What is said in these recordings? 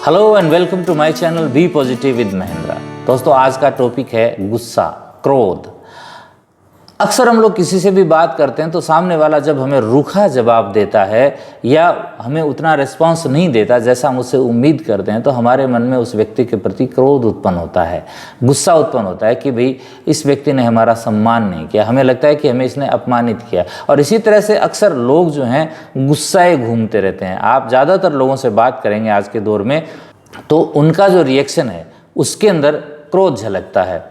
Hello and welcome to my channel be positive with Mahendra. दोस्तों, आज का टॉपिक है गुस्सा, क्रोध। अक्सर हम लोग किसी से भी बात करते हैं तो सामने वाला जब हमें रूखा जवाब देता है या हमें उतना रिस्पांस नहीं देता जैसा हम उससे उम्मीद करते हैं तो हमारे मन में उस व्यक्ति के प्रति क्रोध उत्पन्न होता है, गुस्सा उत्पन्न होता है कि भाई इस व्यक्ति ने हमारा सम्मान नहीं किया, हमें लगता है कि हमें इसने अपमानित किया। और इसी तरह से अक्सर लोग जो हैं गुस्साए घूमते रहते हैं। आप ज़्यादातर लोगों से बात करेंगे आज के दौर में तो उनका जो रिएक्शन है उसके अंदर क्रोध झलकता है।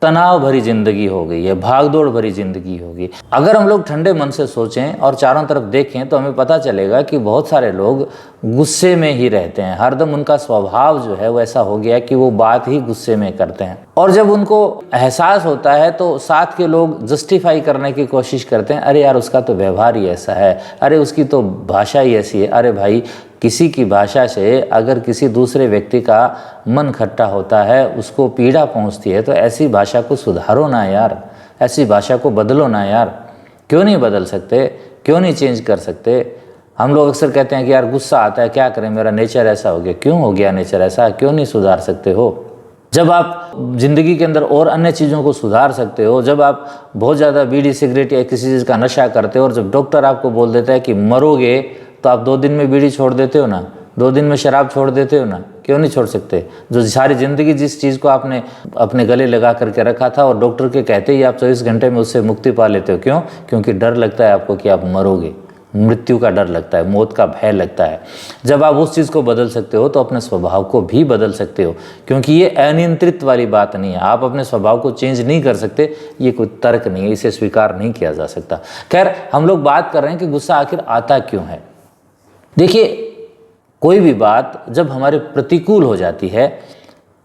तनाव भरी जिंदगी हो गई है, भागदौड़ भरी जिंदगी होगी। अगर हम लोग ठंडे मन से सोचें और चारों तरफ देखें तो हमें पता चलेगा कि बहुत सारे लोग गुस्से में ही रहते हैं। हरदम उनका स्वभाव जो है वो ऐसा हो गया है कि वो बात ही गुस्से में करते हैं। और जब उनको एहसास होता है तो साथ के लोग जस्टिफाई करने की कोशिश करते हैं, अरे यार उसका तो व्यवहार ही ऐसा है, अरे उसकी तो भाषा ही ऐसी है। अरे भाई, किसी की भाषा से अगर किसी दूसरे व्यक्ति का मन खट्टा होता है, उसको पीड़ा पहुंचती है, तो ऐसी भाषा को सुधारो ना यार, ऐसी भाषा को बदलो ना यार। क्यों नहीं बदल सकते, क्यों नहीं चेंज कर सकते? हम लोग अक्सर कहते हैं कि यार गुस्सा आता है, क्या करें, मेरा नेचर ऐसा हो गया। क्यों हो गया नेचर ऐसा, क्यों नहीं सुधार सकते हो? जब आप ज़िंदगी के अंदर और अन्य चीज़ों को सुधार सकते हो, जब आप बहुत ज़्यादा बीड़ी सिगरेट या किसी चीज़ का नशा करते हो और जब डॉक्टर आपको बोल देता है कि मरोगे, तो आप 2 दिन में बीड़ी छोड़ देते हो ना, 2 दिन में शराब छोड़ देते हो ना, क्यों नहीं छोड़ सकते? जो सारी ज़िंदगी जिस चीज़ को आपने अपने गले लगा करके रखा था और डॉक्टर के कहते ही आप 24 घंटे में उससे मुक्ति पा लेते हो। क्यों? क्योंकि डर लगता है आपको कि आप मरोगे, मृत्यु का डर लगता है, मौत का भय लगता है। जब आप उस चीज़ को बदल सकते हो तो अपने स्वभाव को भी बदल सकते हो, क्योंकि ये अनियंत्रित वाली बात नहीं है। आप अपने स्वभाव को चेंज नहीं कर सकते, ये कोई तर्क नहीं है, इसे स्वीकार नहीं किया जा सकता। खैर, हम लोग बात कर रहे हैं कि गुस्सा आखिर आता क्यों है। देखिए, कोई भी बात जब हमारे प्रतिकूल हो जाती है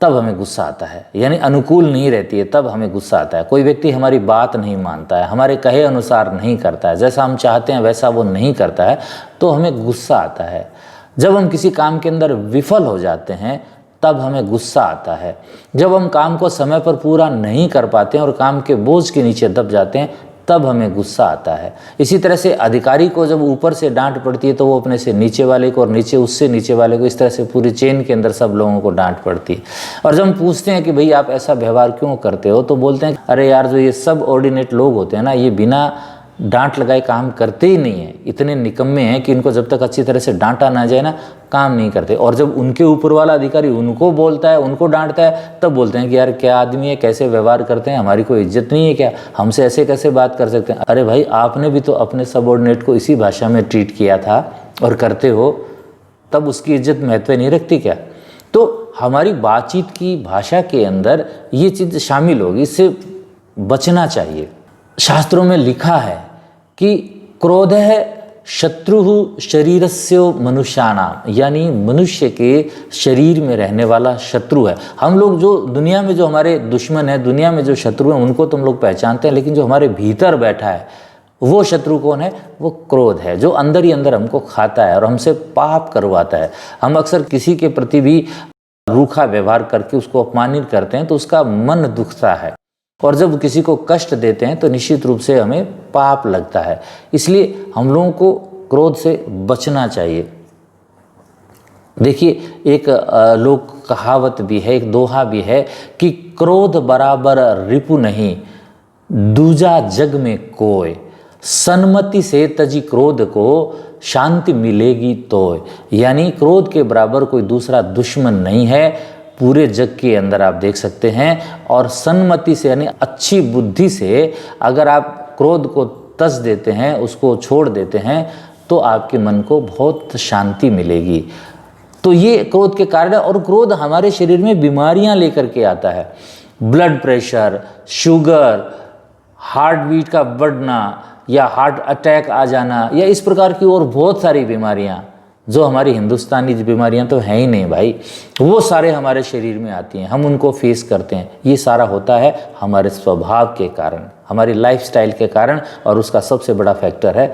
तब हमें गुस्सा आता है, यानी अनुकूल नहीं रहती है तब हमें गुस्सा आता है। कोई व्यक्ति हमारी बात नहीं मानता है, हमारे कहे अनुसार नहीं करता है, जैसा हम चाहते हैं वैसा वो नहीं करता है, तो हमें गुस्सा आता है। जब हम किसी काम के अंदर विफल हो जाते हैं तब हमें गुस्सा आता है। जब हम काम को समय पर पूरा नहीं कर पाते हैं और काम के बोझ के नीचे दब जाते हैं तब हमें गुस्सा आता है। इसी तरह से अधिकारी को जब ऊपर से डांट पड़ती है तो वो अपने से नीचे वाले को और नीचे उससे नीचे वाले को, इस तरह से पूरी चेन के अंदर सब लोगों को डांट पड़ती है। और जब हम पूछते हैं कि भाई आप ऐसा व्यवहार क्यों करते हो, तो बोलते हैं अरे यार जो ये सब ऑर्डिनेट लोग होते हैं ना, ये बिना डांट लगाए काम करते ही नहीं है, इतने निकम्मे हैं कि इनको जब तक अच्छी तरह से डांटा ना जाए ना, काम नहीं करते। और जब उनके ऊपर वाला अधिकारी उनको बोलता है, उनको डांटता है, तब बोलते हैं कि यार क्या आदमी है, कैसे व्यवहार करते हैं, हमारी कोई इज्जत नहीं है क्या, हमसे ऐसे कैसे बात कर सकते हैं? अरे भाई, आपने भी तो अपने सबऑर्डिनेट को इसी भाषा में ट्रीट किया था और करते हो, तब उसकी इज्जत महत्व नहीं रखती क्या? तो हमारी बातचीत की भाषा के अंदर ये चीज़ शामिल होगी, इससे बचना चाहिए। शास्त्रों में लिखा है कि क्रोध है शत्रु शरीरस्य मनुष्याणाम, यानी मनुष्य के शरीर में रहने वाला शत्रु है। हम लोग जो दुनिया में जो हमारे दुश्मन है, दुनिया में जो शत्रु हैं, उनको तो हम लोग पहचानते हैं, लेकिन जो हमारे भीतर बैठा है वो शत्रु कौन है? वो क्रोध है, जो अंदर ही अंदर हमको खाता है और हमसे पाप करवाता है। हम अक्सर किसी के प्रति भी रूखा व्यवहार करके उसको अपमानित करते हैं तो उसका मन दुखता है, और जब किसी को कष्ट देते हैं तो निश्चित रूप से हमें पाप लगता है। इसलिए हम लोगों को क्रोध से बचना चाहिए। देखिए, एक लोक कहावत भी है, एक दोहा भी है कि क्रोध बराबर रिपु नहीं, दूजा जग में कोय, सन्मति से तजी क्रोध को शांति मिलेगी तोय। यानी क्रोध के बराबर कोई दूसरा दुश्मन नहीं है पूरे जग के अंदर, आप देख सकते हैं। और सन्मति से यानी अच्छी बुद्धि से अगर आप क्रोध को तज देते हैं, उसको छोड़ देते हैं, तो आपके मन को बहुत शांति मिलेगी। तो ये क्रोध के कारण है। और क्रोध हमारे शरीर में बीमारियां लेकर के आता है, blood pressure, sugar, heart beat का बढ़ना या हार्ट अटैक आ जाना, या इस प्रकार की और बहुत सारी बीमारियां जो हमारी हिंदुस्तानी बीमारियां तो हैं ही नहीं भाई, वो सारे हमारे शरीर में आती हैं, हम उनको फेस करते हैं। ये सारा होता है हमारे स्वभाव के कारण, हमारी लाइफस्टाइल के कारण, और उसका सबसे बड़ा फैक्टर है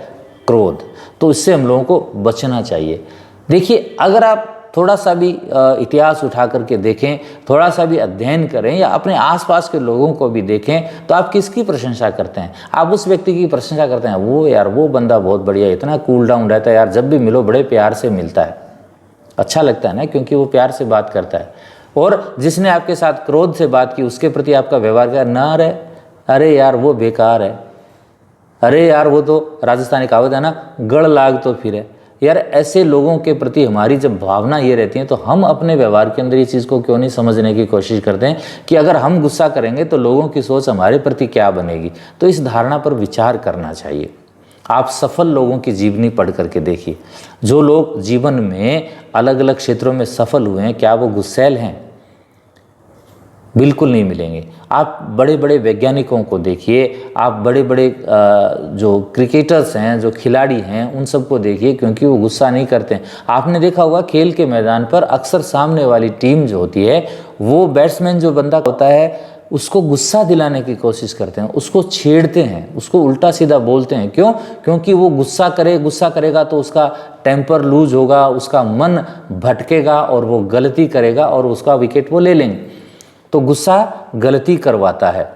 क्रोध। तो इससे हम लोगों को बचना चाहिए। देखिए, अगर आप थोड़ा सा भी इतिहास उठा करके देखें, थोड़ा सा भी अध्ययन करें या अपने आसपास के लोगों को भी देखें, तो आप किसकी प्रशंसा करते हैं? आप उस व्यक्ति की प्रशंसा करते हैं, वो यार वो बंदा बहुत बढ़िया, इतना कूल डाउन रहता है यार, जब भी मिलो बड़े प्यार से मिलता है। अच्छा लगता है ना, क्योंकि वो प्यार से बात करता है। और जिसने आपके साथ क्रोध से बात की उसके प्रति आपका व्यवहार क्या, ना रे, अरे यार वो बेकार है, अरे यार वो तो राजस्थानी कहावत है ना, गड़ लाग तो फिर है। यार ऐसे लोगों के प्रति हमारी जब भावना ये रहती है तो हम अपने व्यवहार के अंदर ये चीज़ को क्यों नहीं समझने की कोशिश करते हैं कि अगर हम गुस्सा करेंगे तो लोगों की सोच हमारे प्रति क्या बनेगी। तो इस धारणा पर विचार करना चाहिए। आप सफल लोगों की जीवनी पढ़ करके देखिए, जो लोग जीवन में अलग अलग क्षेत्रों में सफल हुए हैं, क्या वो गुस्सैल हैं? बिल्कुल नहीं मिलेंगे। आप बड़े बड़े वैज्ञानिकों को देखिए, आप बड़े बड़े जो क्रिकेटर्स हैं, जो खिलाड़ी हैं, उन सबको देखिए, क्योंकि वो गुस्सा नहीं करते हैं। आपने देखा होगा खेल के मैदान पर अक्सर सामने वाली टीम जो होती है, वो बैट्समैन जो बंदा होता है उसको गुस्सा दिलाने की कोशिश करते हैं, उसको छेड़ते हैं, उसको उल्टा सीधा बोलते हैं। क्यों? क्योंकि वो गुस्सा करेगा तो उसका टेम्पर लूज होगा, उसका मन भटकेगा और वो गलती करेगा और उसका विकेट वो ले लेंगे। तो गुस्सा गलती करवाता है,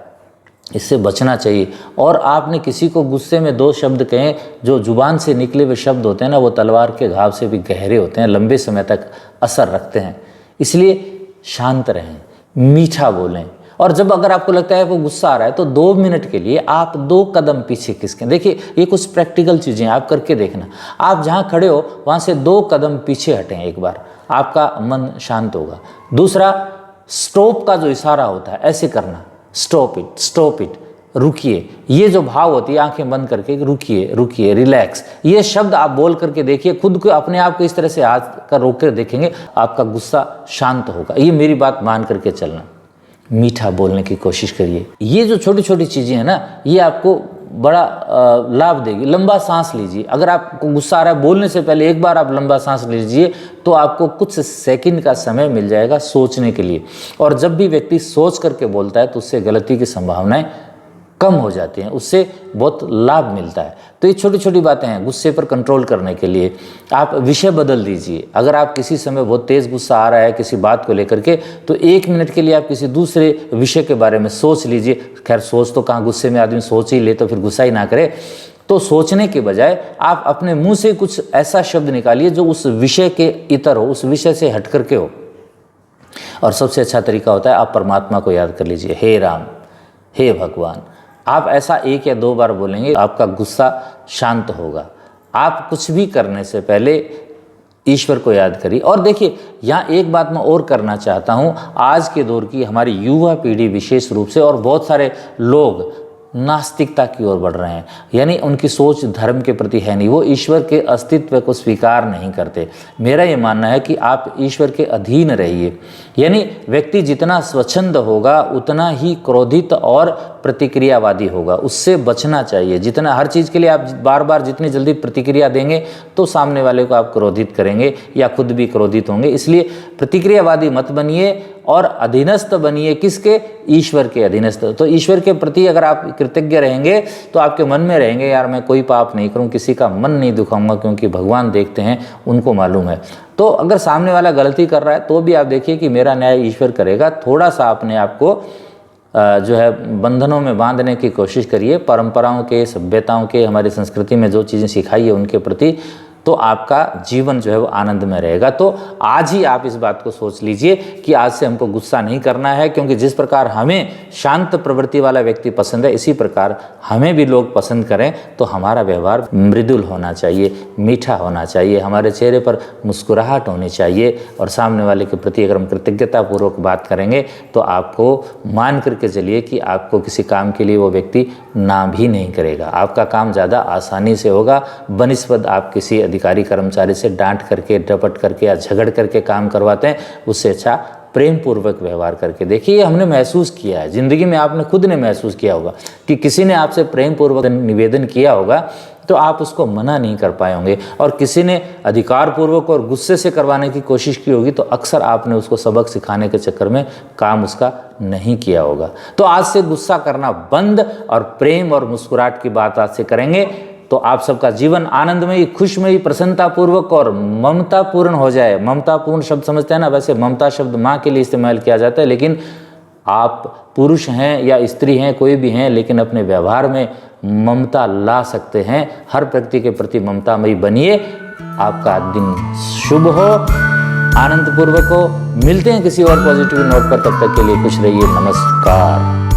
इससे बचना चाहिए। और आपने किसी को गुस्से में 2 शब्द कहें, जो जुबान से निकले हुए शब्द होते हैं ना, वो तलवार के घाव से भी गहरे होते हैं, लंबे समय तक असर रखते हैं। इसलिए शांत रहें, मीठा बोलें। और जब अगर आपको लगता है वो गुस्सा आ रहा है तो 2 मिनट के लिए आप 2 कदम पीछे खिसकें। देखिए ये कुछ प्रैक्टिकल चीज़ें आप करके देखना। आप जहाँ खड़े हो वहाँ से 2 कदम पीछे हटें, एक बार आपका मन शांत होगा। दूसरा, स्टॉप का जो इशारा होता है ऐसे करना, स्टॉप इट, रुकिए। ये जो भाव होती है आंखें बंद करके, रुकिए, रिलैक्स, ये शब्द आप बोल करके देखिए। खुद को अपने आप को इस तरह से हाथ का रोक कर देखेंगे, आपका गुस्सा शांत होगा। ये मेरी बात मान करके चलना, मीठा बोलने की कोशिश करिए। ये जो छोटी छोटी चीज़ें हैं ना, ये आपको बड़ा लाभ देगी। लंबा सांस लीजिए। अगर आपको गुस्सा आ रहा है, बोलने से पहले एक बार आप लंबा सांस लीजिए तो आपको कुछ सेकंड का समय मिल जाएगा सोचने के लिए। और जब भी व्यक्ति सोच करके बोलता है तो उससे गलती की संभावनाएं कम हो जाती हैं, उससे बहुत लाभ मिलता है। तो ये छोटी छोटी बातें हैं गुस्से पर कंट्रोल करने के लिए। आप विषय बदल दीजिए। अगर आप किसी समय बहुत तेज़ गुस्सा आ रहा है किसी बात को लेकर के, तो 1 मिनट के लिए आप किसी दूसरे विषय के बारे में सोच लीजिए। खैर सोच तो कहाँ, गुस्से में आदमी सोच ही ले तो फिर गुस्सा ही ना करे। तो सोचने के बजाय आप अपने मुंह से कुछ ऐसा शब्द निकालिए जो उस विषय के इतर हो, उस विषय से हट करके हो। और सबसे अच्छा तरीका होता है आप परमात्मा को याद कर लीजिए, हे राम, हे भगवान। आप ऐसा 1 या 2 बार बोलेंगे, आपका गुस्सा शांत होगा। आप कुछ भी करने से पहले ईश्वर को याद करिए। और देखिए यहाँ एक बात मैं और करना चाहता हूँ, आज के दौर की हमारी युवा पीढ़ी विशेष रूप से, और बहुत सारे लोग नास्तिकता की ओर बढ़ रहे हैं, यानी उनकी सोच धर्म के प्रति है नहीं, वो ईश्वर के अस्तित्व को स्वीकार नहीं करते। मेरा ये मानना है कि आप ईश्वर के अधीन रहिए। यानी व्यक्ति जितना स्वच्छंद होगा उतना ही क्रोधित और प्रतिक्रियावादी होगा, उससे बचना चाहिए। जितना हर चीज़ के लिए आप बार बार जितनी जल्दी प्रतिक्रिया देंगे तो सामने वाले को आप क्रोधित करेंगे या खुद भी क्रोधित होंगे। इसलिए प्रतिक्रियावादी मत बनिए और अधीनस्थ बनिए। किसके? ईश्वर के अधीनस्थ। तो ईश्वर के प्रति अगर आप कृतज्ञ रहेंगे तो आपके मन में रहेंगे, यार मैं कोई पाप नहीं करूं, किसी का मन नहीं दुखाऊंगा, क्योंकि भगवान देखते हैं, उनको मालूम है। तो अगर सामने वाला गलती कर रहा है तो भी आप देखिए कि मेरा न्याय ईश्वर करेगा। थोड़ा सा अपने आप को जो है बंधनों में बांधने की कोशिश करिए, परंपराओं के, सभ्यताओं के, हमारी संस्कृति में जो चीज़ें सिखाई है उनके प्रति, तो आपका जीवन जो है वो आनंद में रहेगा। तो आज ही आप इस बात को सोच लीजिए कि आज से हमको गुस्सा नहीं करना है, क्योंकि जिस प्रकार हमें शांत प्रवृत्ति वाला व्यक्ति पसंद है, इसी प्रकार हमें भी लोग पसंद करें। तो हमारा व्यवहार मृदुल होना चाहिए, मीठा होना चाहिए, हमारे चेहरे पर मुस्कुराहट होनी चाहिए। और सामने वाले के प्रति अगर हम कृतज्ञतापूर्वक बात करेंगे तो आपको मान करके चलिए कि आपको किसी काम के लिए वो व्यक्ति ना भी नहीं करेगा, आपका काम ज़्यादा आसानी से होगा बनिस्बत आप किसी अधिकारी कर्मचारी से डांट करके, डपट करके या झगड़ करके काम करवाते हैं। उससे अच्छा प्रेम पूर्वक व्यवहार करके देखिए। ये हमने महसूस किया है ज़िंदगी में, आपने खुद ने महसूस किया होगा कि किसी ने आपसे प्रेम पूर्वक निवेदन किया होगा तो आप उसको मना नहीं कर पाए होंगे, और किसी ने अधिकार पूर्वक और गुस्से से करवाने की कोशिश की होगी तो अक्सर आपने उसको सबक सिखाने के चक्कर में काम उसका नहीं किया होगा। तो आज से गुस्सा करना बंद और प्रेम और मुस्कुराहट की बात आज से करेंगे तो आप सबका जीवन आनंदमयी, खुशमयी, प्रसन्नतापूर्वक और ममतापूर्ण हो जाए। ममतापूर्ण शब्द समझते हैं ना, वैसे ममता शब्द माँ के लिए इस्तेमाल किया जाता है, लेकिन आप पुरुष हैं या स्त्री हैं, कोई भी हैं, लेकिन अपने व्यवहार में ममता ला सकते हैं। हर व्यक्ति के प्रति ममतामयी बनिए। आपका दिन शुभ हो। आनंद पूर्वक हो। मिलते हैं किसी और पॉजिटिव नोट पर, तब तक के लिए खुश रहिए। नमस्कार।